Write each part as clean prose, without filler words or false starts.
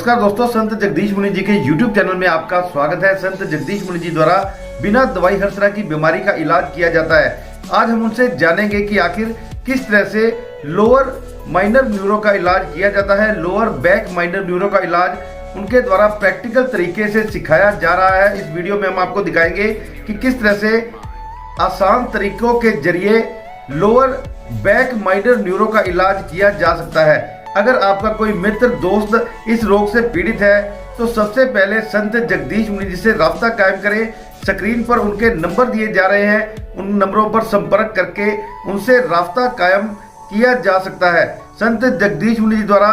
नमस्कार दोस्तों, संत जगदीश मुनि जी के YouTube चैनल में आपका स्वागत है। संत जगदीश मुनि जी द्वारा बिना दवाई हर तरह की बीमारी का इलाज किया जाता है। आज हम उनसे जानेंगे कि आखिर किस तरह से लोअर माइनर न्यूरो का इलाज किया जाता है। लोअर बैक माइनर न्यूरो का इलाज उनके द्वारा प्रैक्टिकल तरीके से सिखाया जा रहा है। इस वीडियो में हम आपको दिखाएंगे कि किस तरह से आसान तरीकों के जरिए लोअर बैक माइनर न्यूरो का इलाज किया जा सकता है। अगर आपका कोई मित्र दोस्त इस रोग से पीड़ित है तो सबसे पहले संत जगदीश मुनि जी से राब्ता कायम करें। स्क्रीन पर उनके नंबर दिए जा रहे हैं, उन नंबरों पर संपर्क करके उनसे राब्ता कायम किया जा सकता है। संत जगदीश मुनि जी द्वारा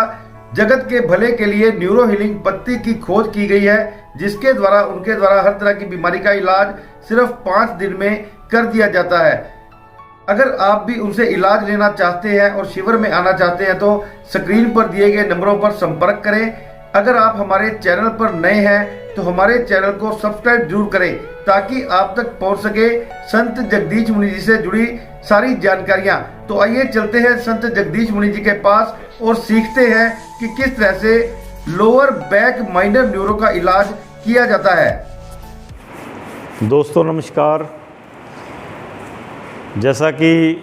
जगत के भले के लिए न्यूरो हीलिंग पत्ती की खोज की गई है, जिसके द्वारा उनके द्वारा हर तरह की बीमारी का इलाज सिर्फ 5 दिन में कर दिया जाता है। अगर आप भी उनसे इलाज लेना चाहते हैं और शिविर में आना चाहते हैं तो स्क्रीन पर दिए गए नंबरों पर संपर्क करें। अगर आप हमारे चैनल पर नए हैं तो हमारे चैनल को सब्सक्राइब जरूर करें ताकि आप तक पहुंच सके संत जगदीश मुनि जी से जुड़ी सारी जानकारियां। तो आइए चलते हैं संत जगदीश मुनि जी के पास और सीखते हैं कि किस तरह से लोअर बैक माइनर न्यूरो का इलाज किया जाता है। दोस्तों नमस्कार। जैसा कि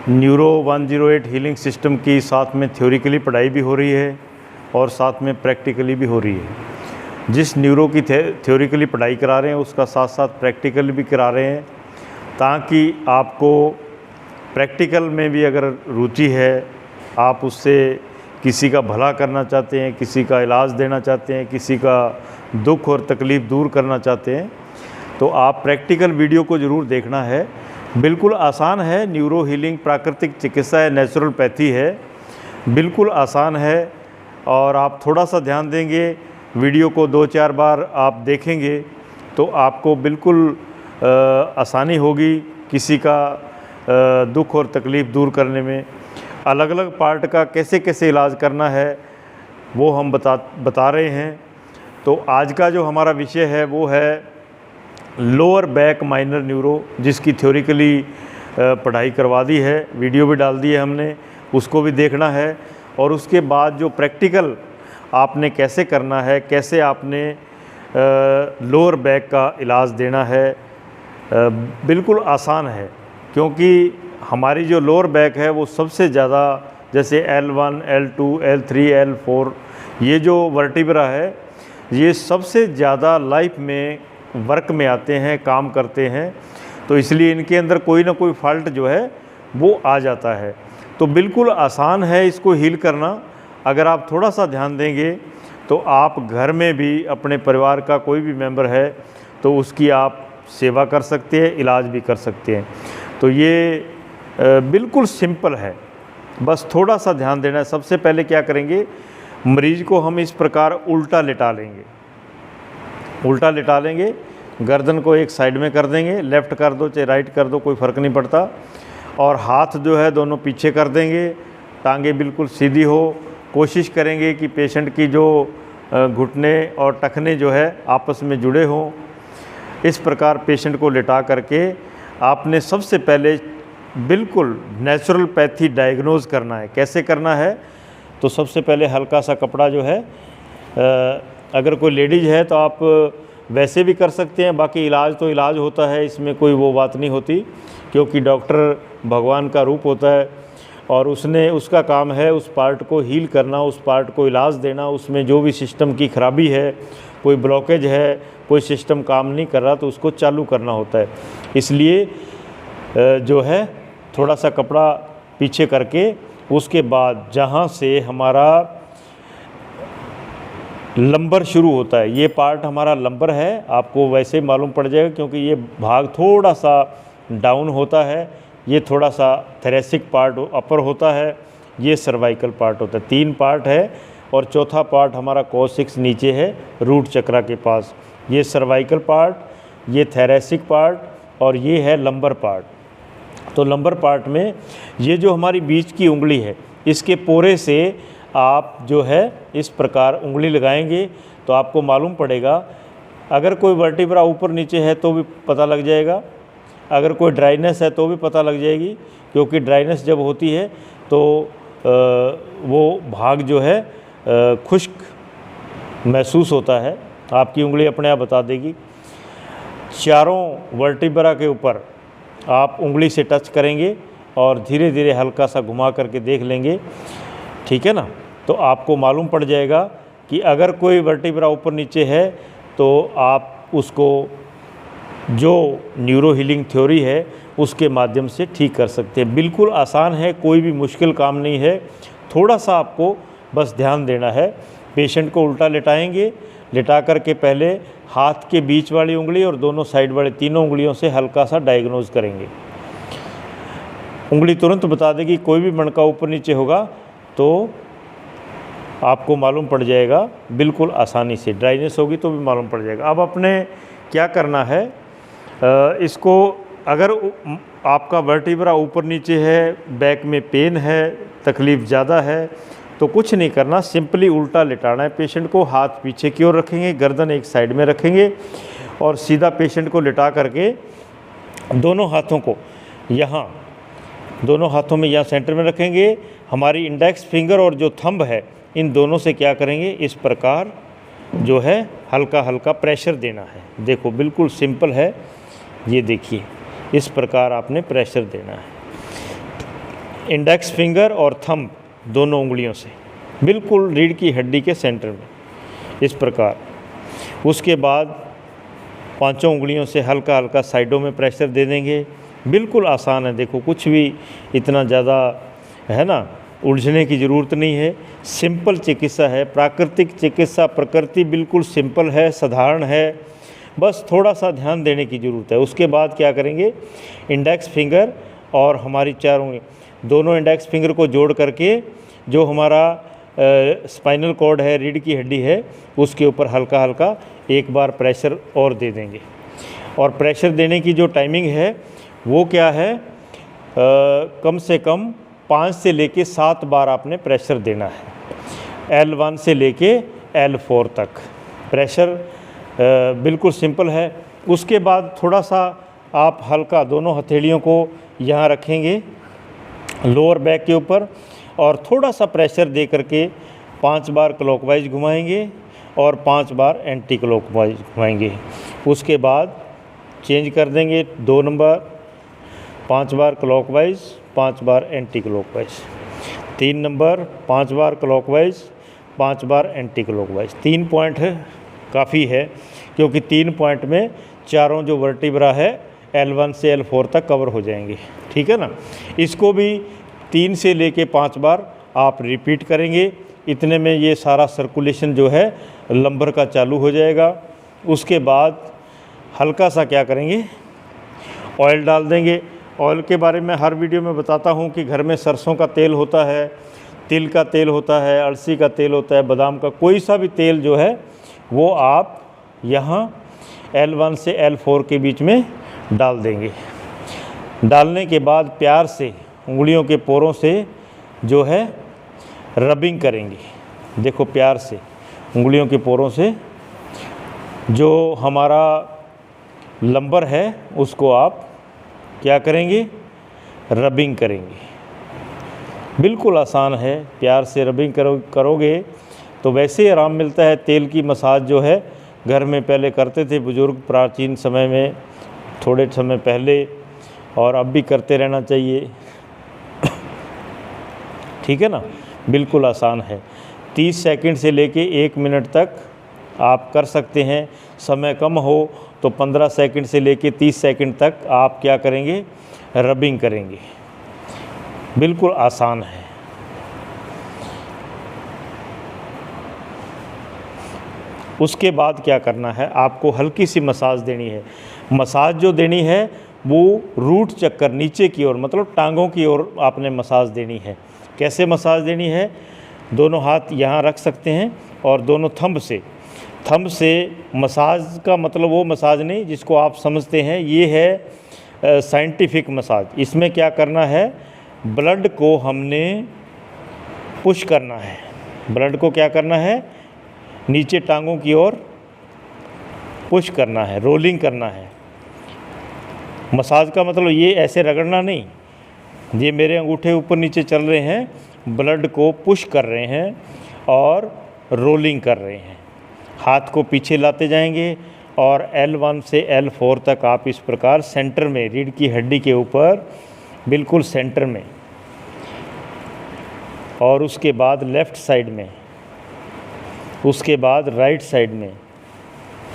न्यूरो 108 हीलिंग सिस्टम की साथ में थ्योरिकली पढ़ाई भी हो रही है और साथ में प्रैक्टिकली भी हो रही है। जिस न्यूरो की थ्योरिकली पढ़ाई करा रहे हैं उसका साथ साथ प्रैक्टिकल भी करा रहे हैं, ताकि आपको प्रैक्टिकल में भी अगर रुचि है, आप उससे किसी का भला करना चाहते हैं, किसी का इलाज देना चाहते हैं, किसी का दुख और तकलीफ़ दूर करना चाहते हैं, तो आप प्रैक्टिकल वीडियो को ज़रूर देखना है। बिल्कुल आसान है। न्यूरो हीलिंग प्राकृतिक चिकित्सा है, नेचुरोपैथी है, बिल्कुल आसान है। और आप थोड़ा सा ध्यान देंगे, वीडियो को 2-4 बार आप देखेंगे तो आपको बिल्कुल आसानी होगी किसी का दुख और तकलीफ़ दूर करने में। अलग अलग पार्ट का कैसे कैसे इलाज करना है वो हम बता रहे हैं। तो आज का जो हमारा विषय है वो है लोअर बैक माइनर न्यूरो, जिसकी थ्योरिकली पढ़ाई करवा दी है, वीडियो भी डाल दी है हमने, उसको भी देखना है। और उसके बाद जो प्रैक्टिकल आपने कैसे करना है, कैसे आपने लोअर बैक का इलाज देना है, बिल्कुल आसान है। क्योंकि हमारी जो लोअर बैक है वो सबसे ज़्यादा, जैसे L1, L2, L3, L4 ये जो वर्टिब्रा है, ये सबसे ज़्यादा लाइफ में वर्क में आते हैं, काम करते हैं। तो इसलिए इनके अंदर कोई ना कोई फॉल्ट जो है वो आ जाता है। तो बिल्कुल आसान है इसको हील करना। अगर आप थोड़ा सा ध्यान देंगे तो आप घर में भी अपने परिवार का कोई भी मेंबर है तो उसकी आप सेवा कर सकते हैं, इलाज भी कर सकते हैं। तो ये बिल्कुल सिंपल है, बस थोड़ा सा ध्यान देना है। सबसे पहले क्या करेंगे, मरीज़ को हम इस प्रकार उल्टा लिटा लेंगे। उल्टा लिटा लेंगे, गर्दन को एक साइड में कर देंगे, लेफ़्ट कर दो चाहे राइट कर दो, कोई फ़र्क नहीं पड़ता। और हाथ जो है दोनों पीछे कर देंगे, टांगे बिल्कुल सीधी हो। कोशिश करेंगे कि पेशेंट की जो घुटने और टखने जो है आपस में जुड़े हों। इस प्रकार पेशेंट को लिटा करके आपने सबसे पहले बिल्कुल नेचुरोपैथी डायग्नोज़ करना है। कैसे करना है, तो सबसे पहले हल्का सा कपड़ा जो है, अगर कोई लेडीज़ है तो आप वैसे भी कर सकते हैं, बाकी इलाज तो इलाज होता है, इसमें कोई वो बात नहीं होती, क्योंकि डॉक्टर भगवान का रूप होता है और उसका काम है उस पार्ट को हील करना, उस पार्ट को इलाज देना। उसमें जो भी सिस्टम की खराबी है, कोई ब्लॉकेज है, कोई सिस्टम काम नहीं कर रहा, तो उसको चालू करना होता है। इसलिए जो है थोड़ा सा कपड़ा पीछे करके, उसके बाद जहाँ से हमारा लंबर शुरू होता है, ये पार्ट हमारा लंबर है, आपको वैसे मालूम पड़ जाएगा क्योंकि ये भाग थोड़ा सा डाउन होता है। ये थोड़ा सा थोरैसिक पार्ट अपर होता है, ये सर्वाइकल पार्ट होता है। 3 पार्ट है और चौथा पार्ट हमारा कोसिक्स नीचे है, रूट चक्रा के पास। ये सर्वाइकल पार्ट, ये थोरैसिक पार्ट और ये है लंबर पार्ट। तो लंबर पार्ट में ये जो हमारी बीच की उंगली है, इसके पोरे से आप जो है इस प्रकार उंगली लगाएंगे तो आपको मालूम पड़ेगा। अगर कोई वर्टिब्रा ऊपर नीचे है तो भी पता लग जाएगा, अगर कोई ड्राइनेस है तो भी पता लग जाएगी, क्योंकि ड्राइनेस जब होती है तो वो भाग जो है खुश्क महसूस होता है, आपकी उंगली अपने आप बता देगी। चारों वर्टिब्रा के ऊपर आप उंगली से टच करेंगे और धीरे धीरे हल्का सा घुमा करके देख लेंगे, ठीक है ना। तो आपको मालूम पड़ जाएगा कि अगर कोई वर्टिब्रा ऊपर नीचे है तो आप उसको जो न्यूरो हीलिंग थ्योरी है उसके माध्यम से ठीक कर सकते हैं। बिल्कुल आसान है, कोई भी मुश्किल काम नहीं है। थोड़ा सा आपको बस ध्यान देना है। पेशेंट को उल्टा लेटाएंगे, लेटा करके पहले हाथ के बीच वाली उंगली और दोनों साइड वाले तीनों उंगलियों से हल्का सा डायग्नोज करेंगे। उंगली तुरंत बता देगी, कोई भी मणका ऊपर नीचे होगा तो आपको मालूम पड़ जाएगा बिल्कुल आसानी से। ड्राइनेस होगी तो भी मालूम पड़ जाएगा। अब अपने क्या करना है, इसको अगर आपका वर्टिब्रा ऊपर नीचे है, बैक में पेन है, तकलीफ़ ज़्यादा है, तो कुछ नहीं करना, सिंपली उल्टा लेटाना है पेशेंट को। हाथ पीछे की ओर रखेंगे, गर्दन एक साइड में रखेंगे और सीधा पेशेंट को लेटा करके दोनों हाथों को यहाँ, दोनों हाथों में यहाँ सेंटर में रखेंगे। हमारी इंडेक्स फिंगर और जो थंब है इन दोनों से क्या करेंगे, इस प्रकार जो है हल्का हल्का प्रेशर देना है। देखो बिल्कुल सिंपल है, ये देखिए इस प्रकार आपने प्रेशर देना है इंडेक्स फिंगर और थंब दोनों उंगलियों से, बिल्कुल रीढ़ की हड्डी के सेंटर में इस प्रकार। उसके बाद पांचों उंगलियों से हल्का हल्का साइडों में प्रेशर दे देंगे। बिल्कुल आसान है, देखो कुछ भी इतना ज़्यादा है ना उलझने की ज़रूरत नहीं है। सिंपल चिकित्सा है, प्राकृतिक चिकित्सा, प्रकृति बिल्कुल सिंपल है, साधारण है, बस थोड़ा सा ध्यान देने की ज़रूरत है। उसके बाद क्या करेंगे, इंडेक्स फिंगर और हमारी चारों दोनों इंडेक्स फिंगर को जोड़ करके जो हमारा स्पाइनल कॉर्ड है, रीढ़ की हड्डी है, उसके ऊपर हल्का हल्का एक बार प्रेशर और दे देंगे। और प्रेशर देने की जो टाइमिंग है वो क्या है, कम से कम 5 से लेके 7 बार आपने प्रेशर देना है। L1 से लेके L4 तक प्रेशर बिल्कुल सिंपल है। उसके बाद थोड़ा सा आप हल्का दोनों हथेलियों को यहाँ रखेंगे लोअर बैक के ऊपर और थोड़ा सा प्रेशर दे करके 5 बार क्लॉकवाइज घुमाएंगे और 5 बार एंटी क्लॉकवाइज घुमाएंगे। उसके बाद चेंज कर देंगे 2 नंबर, 5 बार क्लॉकवाइज, 5 बार एंटी क्लॉकवाइज। 3 नंबर, 5 बार क्लॉकवाइज, 5 बार एंटी क्लॉकवाइज। 3 पॉइंट है, काफ़ी है, क्योंकि 3 पॉइंट में चारों जो वर्टिब्रा है L1 से L4 तक कवर हो जाएंगे, ठीक है ना। इसको भी 3 से लेके 5 बार आप रिपीट करेंगे। इतने में ये सारा सर्कुलेशन जो है लंबर का चालू हो जाएगा। उसके बाद हल्का सा क्या करेंगे, ऑयल डाल देंगे। ऑयल के बारे में हर वीडियो में बताता हूँ कि घर में सरसों का तेल होता है, तिल का तेल होता है, अलसी का तेल होता है, बादाम का, कोई सा भी तेल जो है वो आप यहाँ L1 से L4 के बीच में डाल देंगे। डालने के बाद प्यार से उंगलियों के पोरों से जो है रबिंग करेंगे। देखो प्यार से उंगलियों के पोरों से जो हमारा लंबर है उसको आप क्या करेंगे, रबिंग करेंगे। बिल्कुल आसान है, प्यार से रबिंग करोगे तो वैसे ही आराम मिलता है। तेल की मसाज जो है घर में पहले करते थे बुज़ुर्ग प्राचीन समय में, थोड़े समय पहले, और अब भी करते रहना चाहिए, ठीक है ना। बिल्कुल आसान है, 30 सेकंड से लेके 1 मिनट तक आप कर सकते हैं। समय कम हो तो 15 सेकंड से लेके 30 सेकंड तक आप क्या करेंगे, रबिंग करेंगे। बिल्कुल आसान है। उसके बाद क्या करना है, आपको हल्की सी मसाज देनी है। मसाज जो देनी है वो रूट चक्कर नीचे की ओर, मतलब टांगों की ओर आपने मसाज देनी है। कैसे मसाज देनी है, दोनों हाथ यहाँ रख सकते हैं और दोनों थंब से मसाज का मतलब वो मसाज नहीं जिसको आप समझते हैं, ये है साइंटिफिक मसाज। इसमें क्या करना है, ब्लड को हमने पुश करना है। ब्लड को क्या करना है, नीचे टांगों की ओर पुश करना है, रोलिंग करना है। मसाज का मतलब ये ऐसे रगड़ना नहीं, ये मेरे अंगूठे ऊपर नीचे चल रहे हैं, ब्लड को पुश कर रहे हैं और रोलिंग कर रहे हैं। हाथ को पीछे लाते जाएंगे और L1 से L4 तक आप इस प्रकार सेंटर में, रीढ़ की हड्डी के ऊपर बिल्कुल सेंटर में, और उसके बाद लेफ़्ट साइड में, उसके बाद राइट साइड में।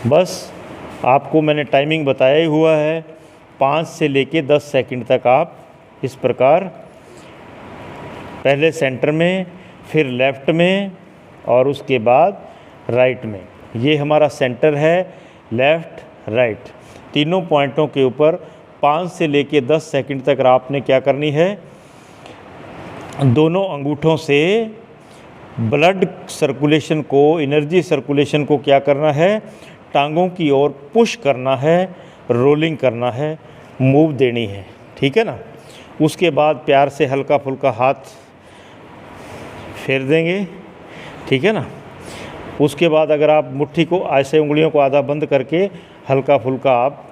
बस आपको मैंने टाइमिंग बताया ही हुआ है, 5 से लेके 10 सेकंड तक आप इस प्रकार पहले सेंटर में, फिर लेफ़्ट में और उसके बाद राइट में। ये हमारा सेंटर है, लेफ़्ट राइट, तीनों पॉइंटों के ऊपर 5 से लेके 10 सेकंड तक आपने क्या करनी है, दोनों अंगूठों से ब्लड सर्कुलेशन को, एनर्जी सर्कुलेशन को क्या करना है, टांगों की ओर पुश करना है, रोलिंग करना है, मूव देनी है। ठीक है ना। उसके बाद प्यार से हल्का फुल्का हाथ फेर देंगे। ठीक है ना। उसके बाद अगर आप मुट्ठी को ऐसे, उंगलियों को आधा बंद करके हल्का फुल्का आप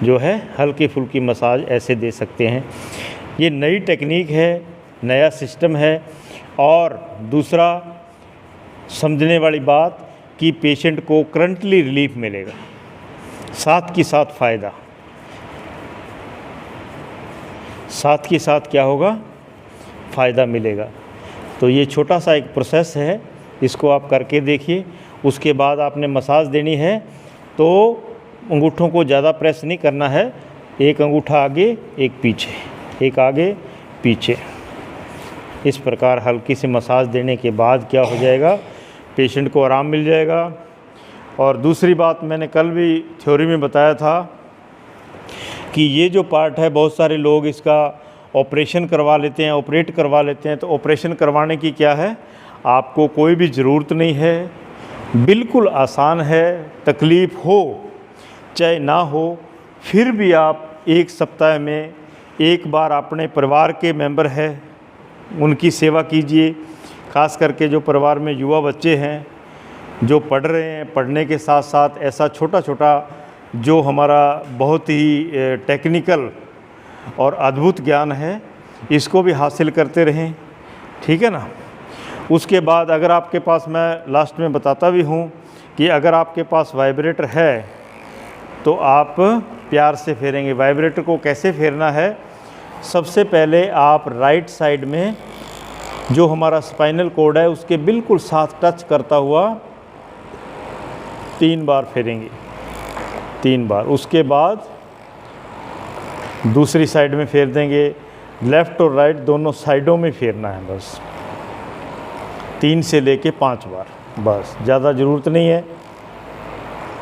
जो है हल्की फुल्की मसाज ऐसे दे सकते हैं। ये नई टेक्निक है, नया सिस्टम है। और दूसरा समझने वाली बात कि पेशेंट को करंटली रिलीफ मिलेगा, साथ के साथ फ़ायदा, साथ के साथ क्या होगा, फ़ायदा मिलेगा। तो ये छोटा सा एक प्रोसेस है, इसको आप करके देखिए। उसके बाद आपने मसाज देनी है तो अंगूठों को ज़्यादा प्रेस नहीं करना है, एक अंगूठा आगे एक पीछे, एक आगे पीछे, इस प्रकार हल्की सी मसाज देने के बाद क्या हो जाएगा, पेशेंट को आराम मिल जाएगा। और दूसरी बात मैंने कल भी थ्योरी में बताया था कि ये जो पार्ट है, बहुत सारे लोग इसका ऑपरेशन करवा लेते हैं, ऑपरेट करवा लेते हैं। तो ऑपरेशन करवाने की क्या है, आपको कोई भी ज़रूरत नहीं है, बिल्कुल आसान है। तकलीफ़ हो चाहे ना हो, फिर भी आप एक सप्ताह में एक बार अपने परिवार के मेंबर हैं उनकी सेवा कीजिए। ख़ास करके जो परिवार में युवा बच्चे हैं जो पढ़ रहे हैं, पढ़ने के साथ साथ ऐसा छोटा छोटा जो हमारा बहुत ही टेक्निकल और अद्भुत ज्ञान है, इसको भी हासिल करते रहें। ठीक है ना। उसके बाद अगर आपके पास, मैं लास्ट में बताता भी हूँ कि अगर आपके पास वाइब्रेटर है तो आप प्यार से फेरेंगे। वाइब्रेटर को कैसे फेरना है, सबसे पहले आप राइट साइड में जो हमारा स्पाइनल कोड है उसके बिल्कुल साथ टच करता हुआ 3 बार फेरेंगे, 3 बार। उसके बाद दूसरी साइड में फेर देंगे, लेफ़्ट और राइट दोनों साइडों में फेरना है बस, 3 से लेके 5 बार, बस ज़्यादा ज़रूरत नहीं है।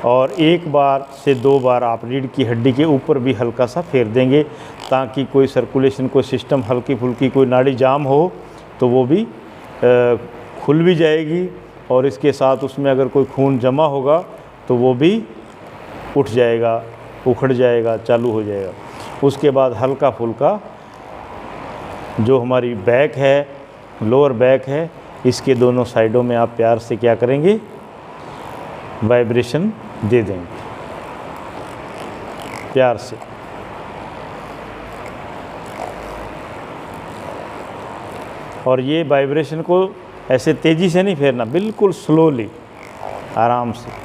और 1 बार से 2 बार आप रीढ़ की हड्डी के ऊपर भी हल्का सा फेर देंगे, ताकि कोई सर्कुलेशन, कोई सिस्टम हल्की फुल्की कोई नाड़ी जाम हो तो वो भी खुल भी जाएगी, और इसके साथ उसमें अगर कोई खून जमा होगा तो वो भी उठ जाएगा, उखड़ जाएगा, चालू हो जाएगा। उसके बाद हल्का फुल्का जो हमारी बैक है, लोअर बैक है, इसके दोनों साइडों में आप प्यार से क्या करेंगे, वाइब्रेशन दे देंगे प्यार से। और ये वाइब्रेशन को ऐसे तेज़ी से नहीं फेरना, बिल्कुल स्लोली, आराम से।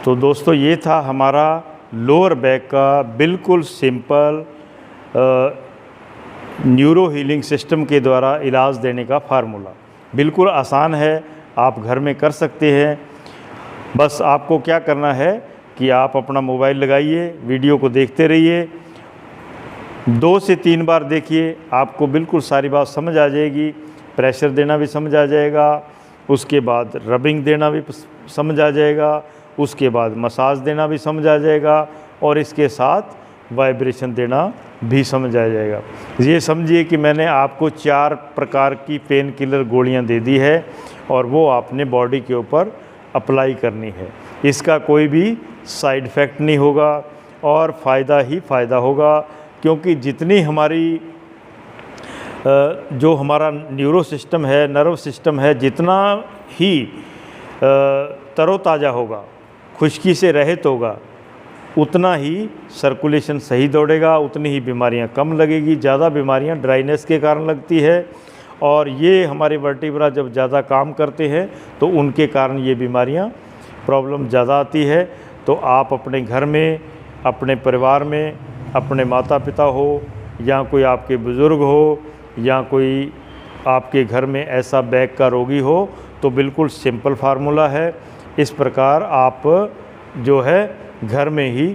तो दोस्तों ये था हमारा लोअर बैक का बिल्कुल सिंपल न्यूरो हीलिंग सिस्टम के द्वारा इलाज देने का फार्मूला। बिल्कुल आसान है, आप घर में कर सकते हैं। बस आपको क्या करना है कि आप अपना मोबाइल लगाइए, वीडियो को देखते रहिए, 2 से 3 बार देखिए, आपको बिल्कुल सारी बात समझ आ जाएगी। प्रेशर देना भी समझ आ जाएगा, उसके बाद रबिंग देना भी समझ आ जाएगा, उसके बाद मसाज देना भी समझ आ जाएगा, और इसके साथ वाइब्रेशन देना भी समझ आ जाएगा। ये समझिए कि मैंने आपको 4 प्रकार की पेन किलर गोलियां दे दी है, और वो आपने बॉडी के ऊपर अप्लाई करनी है। इसका कोई भी साइड इफ़ेक्ट नहीं होगा और फ़ायदा ही फ़ायदा होगा, क्योंकि जितनी हमारी जो हमारा न्यूरो सिस्टम है, नर्व सिस्टम है, जितना ही तरोताज़ा होगा, खुश्की से रहित होगा उतना ही सर्कुलेशन सही दौड़ेगा, उतनी ही बीमारियां कम लगेगी। ज़्यादा बीमारियां ड्राइनेस के कारण लगती है और ये हमारे वर्टिब्रा जब ज़्यादा काम करते हैं तो उनके कारण ये बीमारियां प्रॉब्लम ज़्यादा आती है। तो आप अपने घर में, अपने परिवार में, अपने माता पिता हो या कोई आपके बुज़ुर्ग हो या कोई आपके घर में ऐसा बैक का रोगी हो तो बिल्कुल सिंपल फार्मूला है। इस प्रकार आप जो है घर में ही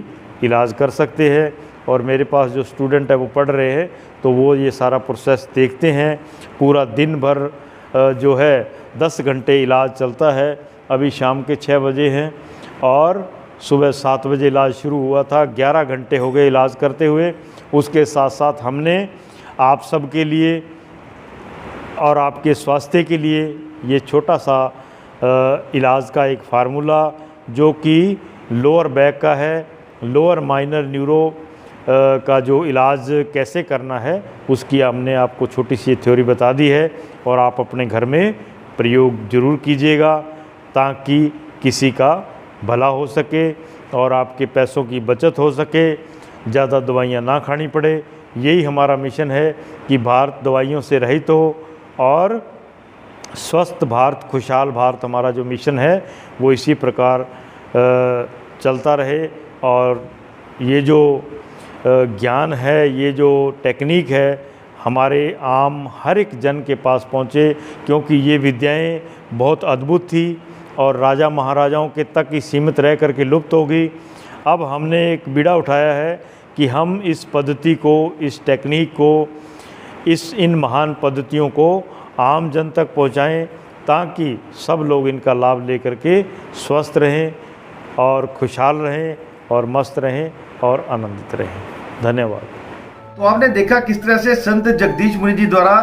इलाज कर सकते हैं। और मेरे पास जो स्टूडेंट है वो पढ़ रहे हैं तो वो ये सारा प्रोसेस देखते हैं। पूरा दिन भर जो है 10 घंटे इलाज चलता है। अभी शाम के 6 बजे हैं और सुबह 7 बजे इलाज शुरू हुआ था। 11 घंटे हो गए इलाज करते हुए। उसके साथ साथ हमने आप सब के लिए और आपके स्वास्थ्य के लिए ये छोटा सा इलाज का एक फार्मूला जो कि लोअर बैक का है, लोअर माइनर न्यूरो का जो इलाज कैसे करना है उसकी हमने आपको छोटी सी थ्योरी बता दी है। और आप अपने घर में प्रयोग ज़रूर कीजिएगा ताकि किसी का भला हो सके और आपके पैसों की बचत हो सके, ज़्यादा दवाइयाँ ना खानी पड़े। यही हमारा मिशन है कि भारत दवाइयों से रहित हो और स्वस्थ भारत, खुशहाल भारत हमारा जो मिशन है वो इसी प्रकार चलता रहे। और ये जो ज्ञान है, ये जो टेक्निक है हमारे आम हर एक जन के पास पहुँचे, क्योंकि ये विद्याएं बहुत अद्भुत थी और राजा महाराजाओं के तक ही सीमित रह करके लुप्त हो गई। अब हमने एक बीड़ा उठाया है कि हम इस पद्धति को, इस टेक्निक को, इन महान पद्धतियों को आम जन तक पहुंचाएं ताकि सब लोग इनका लाभ लेकर के स्वस्थ रहें और खुशहाल रहें और मस्त रहें और आनंदित रहें। धन्यवाद। तो आपने देखा किस तरह से संत जगदीश मुनि जी द्वारा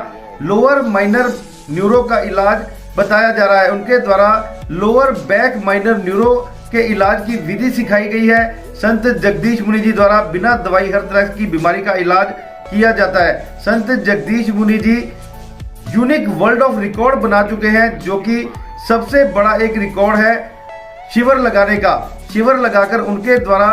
लोअर माइनर न्यूरो का इलाज बताया जा रहा है। उनके द्वारा लोअर बैक माइनर न्यूरो के इलाज की विधि सिखाई गई है। संत जगदीश मुनि जी द्वारा बिना दवाई हर तरह की बीमारी का इलाज किया जाता है। संत जगदीश मुनि जी यूनिक वर्ल्ड ऑफ रिकॉर्ड बना चुके हैं, जो कि सबसे बड़ा एक रिकॉर्ड है शिविर लगाने का। शिविर लगाकर उनके द्वारा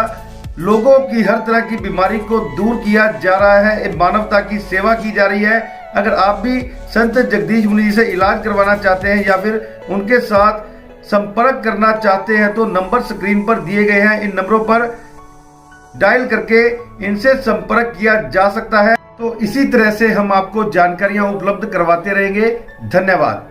लोगों की हर तरह की बीमारी को दूर किया जा रहा है, मानवता की सेवा की जा रही है। अगर आप भी संत जगदीश मुनि जी से इलाज करवाना चाहते हैं या फिर उनके साथ संपर्क करना चाहते हैं तो नंबर स्क्रीन पर दिए गए हैं। इन नंबरों पर डायल करके इनसे संपर्क किया जा सकता है। तो इसी तरह से हम आपको जानकारियां उपलब्ध करवाते रहेंगे। धन्यवाद।